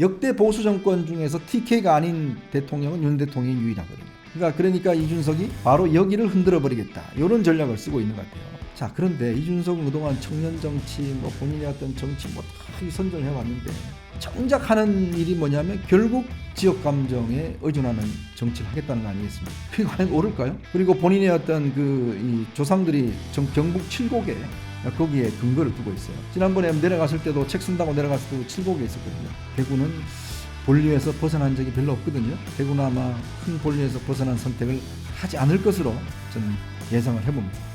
역대 보수 정권 중에서 TK가 아닌 대통령은 윤 대통령이 유일하거든요. 그러니까 이준석이 바로 여기를 흔들어 버리겠다, 이런 전략을 쓰고 있는 것 같아요. 자, 그런데 이준석은 그동안 청년 정치, 본인의 어떤 정치 다 선전해 왔는데 정작 하는 일이 뭐냐면 결국 지역 감정에 의존하는 정치를 하겠다는 거 아니겠습니까? 그게 과연 옳을까요? 그리고 본인의 어떤 이 조상들이 경북 칠곡에 거기에 근거를 두고 있어요. 지난번에 내려갔을 때도 책 쓴다고 내려갔을 때도 칠곡에 있었거든요. 대구는 본류에서 벗어난 적이 별로 없거든요. 대구는 아마 큰 본류에서 벗어난 선택을 하지 않을 것으로 저는 예상을 해봅니다.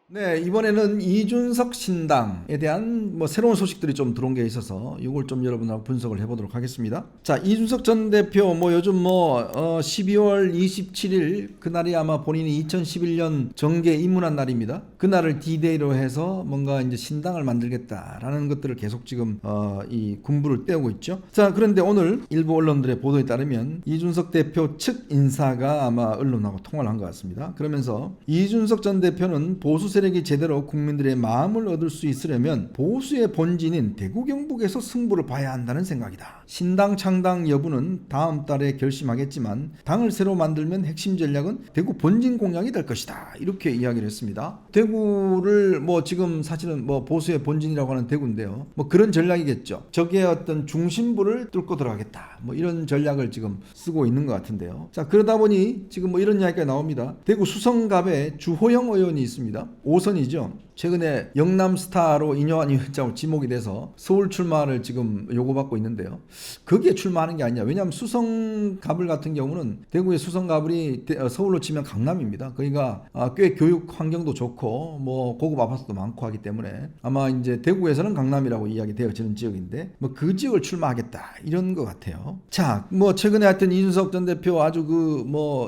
네, 이번에는 이준석 신당에 대한 새로운 소식들이 좀 들어온 게 있어서 이걸 좀 여러분하고 분석을 해보도록 하겠습니다. 자, 이준석 전 대표 요즘 12월 27일 그날이 아마 본인이 2011년 정계 입문한 날입니다. 그날을 D-Day로 해서 뭔가 이제 신당을 만들겠다라는 것들을 계속 지금 이 군부를 떼우고 있죠. 자, 그런데 오늘 일부 언론들의 보도에 따르면 이준석 대표 측 인사가 아마 언론하고 통화를 한 것 같습니다. 그러면서 이준석 전 대표는 보수 세력이 제대로 국민들의 마음을 얻을 수 있으려면 보수의 본진인 대구 경북에서 승부를 봐야 한다는 생각이다. 신당 창당 여부는 다음 달에 결심하겠지만 당을 새로 만들면 핵심 전략은 대구 본진 공략이 될 것이다, 이렇게 이야기를 했습니다. 대구를 지금 사실은 보수의 본진이라고 하는 대구인데요. 그런 전략이겠죠. 적의 어떤 중심부를 뚫고 들어가겠다, 이런 전략을 지금 쓰고 있는 것 같은데요. 자, 그러다 보니 지금 이런 이야기가 나옵니다. 대구 수성갑에 주호영 의원이 있습니다. 5선이죠. 최근에 영남스타로 이뇨한 위원장으로 지목이 돼서 서울 출마를 지금 요구받고 있는데요. 거기에 출마하는 게 아니냐. 왜냐하면 수성가불 같은 경우는 대구의 수성가불이 서울로 치면 강남입니다. 거기가 꽤 교육 환경도 좋고 고급 아파트도 많고 하기 때문에 아마 이제 대구에서는 강남이라고 이야기되어지는 지역인데 그 지역을 출마하겠다, 이런 것 같아요. 자, 최근에 하여튼 이준석 전 대표 아주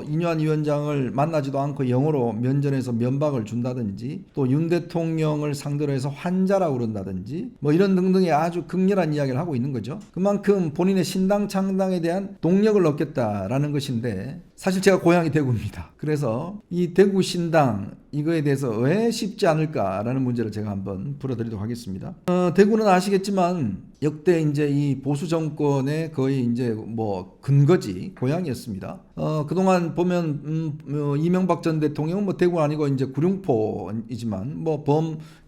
이뇨한 위원장을 만나지도 않고 영어로 면전에서 면박을 준다든지, 또 윤 대통령을 상대로 해서 환자라고 그런다든지 이런 등등의 아주 극렬한 이야기를 하고 있는 거죠. 그만큼 본인의 신당 창당에 대한 동력을 얻겠다라는 것인데, 사실 제가 고향이 대구입니다. 그래서 이 대구 신당 이거에 대해서 왜 쉽지 않을까라는 문제를 제가 한번 풀어드리도록 하겠습니다. 대구는 아시겠지만 역대 이제 이 보수 정권의 거의 이제 근거지, 고향이었습니다. 그동안 보면 이명박 전 대통령은 대구 아니고 이제 구룡포이지만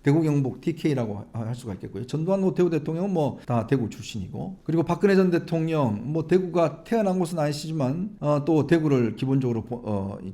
대구 경북 TK라고 할 수가 있겠고요. 전두환 노태우 대통령은 다 대구 출신이고, 그리고 박근혜 전 대통령 대구가 태어난 곳은 아니시지만 또 대구를 기본적으로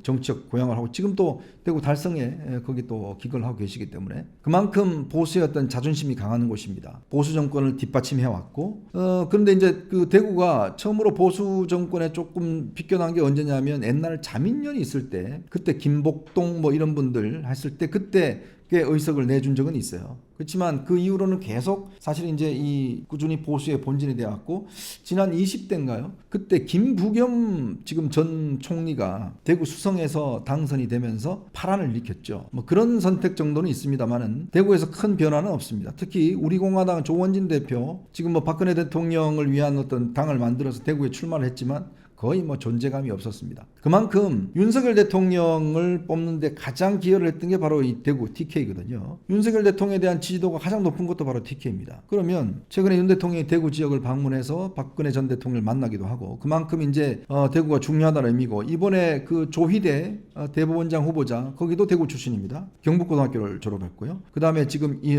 정치적 고향을 하고 지금 또 대구 달성에 거기 또 기거를 하고 계시기 때문에 그만큼 보수의 어떤 자존심이 강한 곳입니다. 보수 정권을 뒷받침해 왔고, 그런데 이제 그 대구가 처음으로 보수 정권에 조금 비껴난 게 언제냐면 옛날 자민련이 있을 때, 그때 김복동 이런 분들 했을 때 그때 꽤 의석을 내준 적은 있어요. 그렇지만 그 이후로는 계속 사실 이제 이 꾸준히 보수의 본진이 되었고, 지난 20대인가요? 그때 김부겸 지금 전 총리가 대구 수성에서 당선이 되면서 파란을 일으켰죠. 그런 선택 정도는 있습니다만은 대구에서 큰 변화는 없습니다. 특히 우리공화당 조원진 대표 지금 박근혜 대통령을 위한 어떤 당을 만들어서 대구에 출마를 했지만 거의 존재감이 없었습니다. 그만큼 윤석열 대통령을 뽑는데 가장 기여를 했던 게 바로 이 대구 TK거든요. 윤석열 대통령에 대한 지지도가 가장 높은 것도 바로 TK입니다. 그러면 최근에 윤 대통령이 대구 지역을 방문해서 박근혜 전 대통령을 만나기도 하고, 그만큼 이제 대구가 중요하다는 의미고, 이번에 그 조희대 대법원장 후보자 거기도 대구 출신입니다. 경북고등학교를 졸업했고요. 그 다음에 지금 이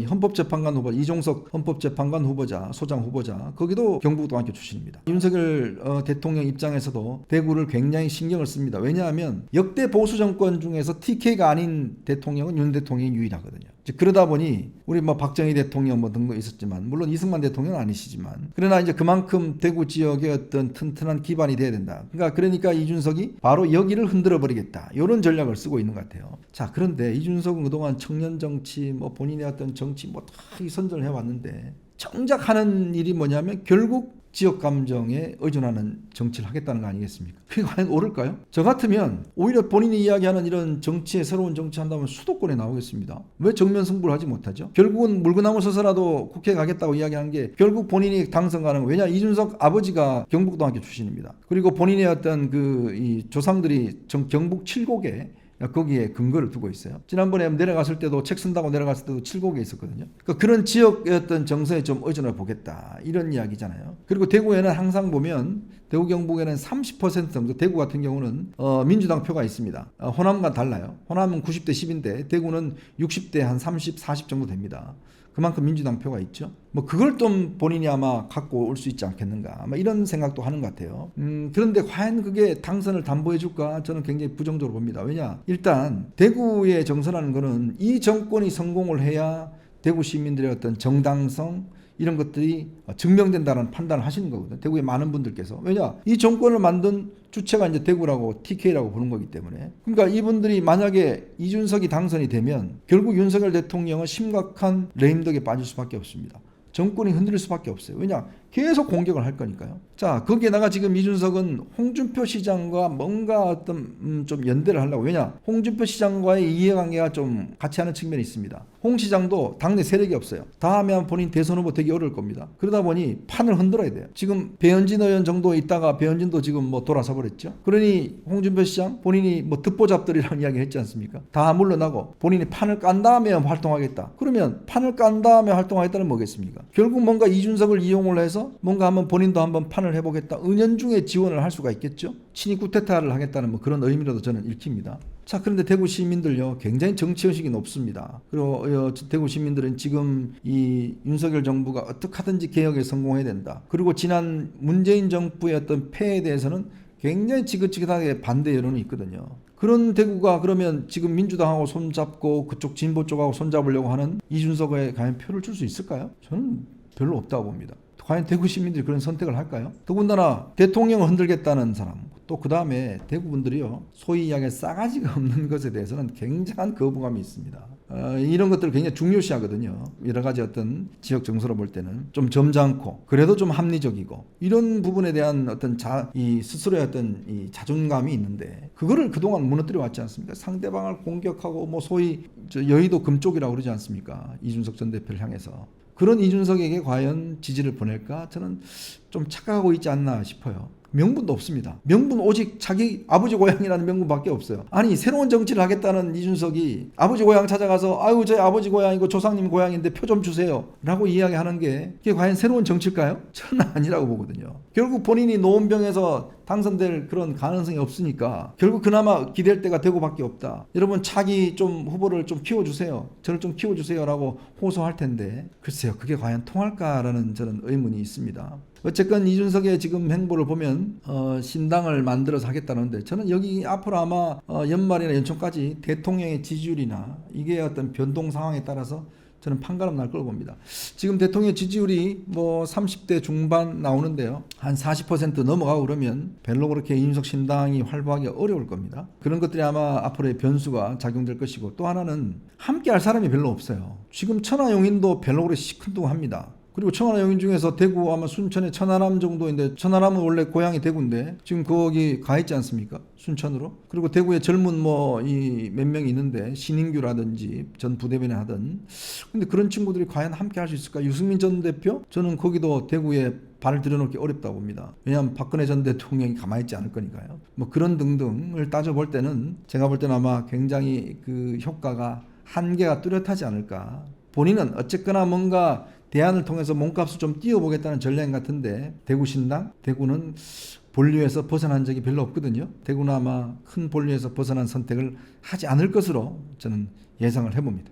헌법재판관 후보자 이종석 헌법재판관 후보자 소장 후보자 거기도 경북고등학교 출신입니다. 윤석열 대통령 입장에서도 대구를 굉장히 신경을 씁니다. 왜냐하면 역대 보수 정권 중에서 TK가 아닌 대통령은 윤 대통령이 유일하거든요. 그러다 보니 우리 박정희 대통령 등거 있었지만, 물론 이승만 대통령은 아니시지만, 그러나 이제 그만큼 대구 지역의 어떤 튼튼한 기반이 돼야 된다. 그러니까 이준석이 바로 여기를 흔들어 버리겠다, 이런 전략을 쓰고 있는 것 같아요. 자, 그런데 이준석은 그동안 청년 정치, 본인의 어떤 정치 다 선전을 해왔는데 정작 하는 일이 뭐냐면 결국 지역 감정에 의존하는 정치를 하겠다는 거 아니겠습니까? 그게 과연 옳을까요? 저 같으면 오히려 본인이 이야기하는 이런 정치에 새로운 정치 한다면 수도권에 나오겠습니다. 왜 정면 승부를 하지 못하죠? 결국은 물구나무 서서라도 국회에 가겠다고 이야기한 게 결국 본인이 당선 가는 거예요. 왜냐, 이준석 아버지가 경북고등학교 출신입니다. 그리고 본인의 어떤 이 조상들이 경북 칠곡에 거기에 근거를 두고 있어요. 지난번에 내려갔을 때도 책 쓴다고 내려갔을 때도 칠곡에 있었거든요. 그러니까 그런 지역의 어떤 정서에 좀 의존을 보겠다 이런 이야기잖아요. 그리고 대구에는 항상 보면 대구 경북에는 30% 정도, 대구 같은 경우는 민주당 표가 있습니다. 호남과 달라요. 호남은 90대 10인데 대구는 60대 한 30, 40 정도 됩니다. 그만큼 민주당 표가 있죠. 뭐 그걸 좀 본인이 아마 갖고 올 수 있지 않겠는가, 아마 이런 생각도 하는 것 같아요. 그런데 과연 그게 당선을 담보해 줄까? 저는 굉장히 부정적으로 봅니다. 왜냐? 일단 대구의 정서라는 거는 이 정권이 성공을 해야 대구 시민들의 어떤 정당성 이런 것들이 증명된다는 판단을 하시는 거거든요. 대구의 많은 분들께서. 왜냐? 이 정권을 만든 주체가 이제 대구라고 TK라고 부른 거기 때문에. 그러니까 이분들이 만약에 이준석이 당선이 되면 결국 윤석열 대통령은 심각한 레임덕에 빠질 수밖에 없습니다. 정권이 흔들릴 수밖에 없어요. 왜냐? 계속 공격을 할 거니까요. 자, 거기에다가 지금 이준석은 홍준표 시장과 뭔가 어떤 좀 연대를 하려고. 왜냐? 홍준표 시장과의 이해관계가 좀 같이 하는 측면이 있습니다. 홍 시장도 당내 세력이 없어요. 다음에 한 본인 대선 후보 되기 어려울 겁니다. 그러다 보니 판을 흔들어야 돼요. 지금 배현진 의원 정도 있다가 배현진도 지금 뭐 돌아서 버렸죠. 그러니 홍준표 시장 본인이 뭐 듣보잡들이라는 이야기 했지 않습니까? 다 물러나고 본인이 판을 깐 다음에 활동하겠다. 그러면 판을 깐 다음에 활동하겠다는 뭐겠습니까? 결국 뭔가 이준석을 이용을 해서 뭔가 한번 본인도 한번 판을 해보겠다. 은연중에 지원을 할 수가 있겠죠. 친이 쿠데타를 하겠다는 뭐 그런 의미로도 저는 읽힙니다. 자, 그런데 대구 시민들요, 굉장히 정치의식이 높습니다. 그리고 대구 시민들은 지금 이 윤석열 정부가 어떻게 하든지 개혁에 성공해야 된다. 그리고 지난 문재인 정부의 어떤 폐해에 대해서는 굉장히 지긋지긋하게 반대 여론이 있거든요. 그런 대구가 그러면 지금 민주당하고 손잡고 그쪽 진보 쪽하고 손잡으려고 하는 이준석에 과연 표를 줄 수 있을까요? 저는 별로 없다고 봅니다. 과연 대구 시민들이 그런 선택을 할까요? 더군다나 대통령을 흔들겠다는 사람, 또 그 다음에 대구 분들이요, 소위 이야기할 싸가지가 없는 것에 대해서는 굉장한 거부감이 있습니다. 이런 것들을 굉장히 중요시하거든요. 여러 가지 어떤 지역 정서로 볼 때는 좀 점잖고 그래도 좀 합리적이고 이런 부분에 대한 어떤 이 스스로의 어떤 이 자존감이 있는데 그거를 그동안 무너뜨려 왔지 않습니까? 상대방을 공격하고 뭐 소위 여의도 금쪽이라고 그러지 않습니까? 이준석 전 대표를 향해서. 그런 이준석에게 과연 지지를 보낼까? 저는 좀 착각하고 있지 않나 싶어요. 명분도 없습니다. 명분 오직 자기 아버지 고향이라는 명분밖에 없어요. 아니, 새로운 정치를 하겠다는 이준석이 아버지 고향 찾아가서 아유 저희 아버지 고향이고 조상님 고향인데 표 좀 주세요 라고 이야기하는 게 그게 과연 새로운 정치일까요? 저는 아니라고 보거든요. 결국 본인이 노원병에서 당선될 그런 가능성이 없으니까 결국 그나마 기댈 데가 대구밖에 없다. 여러분 차기 좀 후보를 좀 키워주세요. 저를 좀 키워주세요 라고 호소할 텐데 글쎄요, 그게 과연 통할까라는 저는 의문이 있습니다. 어쨌건 이준석의 지금 행보를 보면 신당을 만들어서 하겠다는데 저는 여기 앞으로 아마 연말이나 연초까지 대통령의 지지율이나 이게 어떤 변동 상황에 따라서 저는 판가름 날 걸 봅니다. 지금 대통령 지지율이 뭐 30대 중반 나오는데요. 한 40% 넘어가고 그러면 별로 그렇게 이준석 신당이 활보하기 어려울 겁니다. 그런 것들이 아마 앞으로의 변수가 작용될 것이고, 또 하나는 함께 할 사람이 별로 없어요. 지금 천하용인도 별로 그렇게 시큰둥합니다. 그리고 천하용인 중에서 대구 아마 순천의 천하람 정도인데, 천하람은 원래 고향이 대구인데 지금 거기 가 있지 않습니까? 순천으로. 그리고 대구에 젊은 뭐 이 몇 명이 있는데 신인규라든지 전 부대변인 하던, 근데 그런 친구들이 과연 함께 할 수 있을까? 유승민 전 대표? 저는 거기도 대구에 발을 들여놓기 어렵다고 봅니다. 왜냐하면 박근혜 전 대통령이 가만히 있지 않을 거니까요. 뭐 그런 등등을 따져볼 때는 제가 볼 때는 아마 굉장히 그 효과가 한계가 뚜렷하지 않을까. 본인은 어쨌거나 뭔가 대안을 통해서 몸값을 좀 띄워보겠다는 전략인 같은데, 대구 신당? 대구는 본류에서 벗어난 적이 별로 없거든요. 대구는 아마 큰 본류에서 벗어난 선택을 하지 않을 것으로 저는 예상을 해봅니다.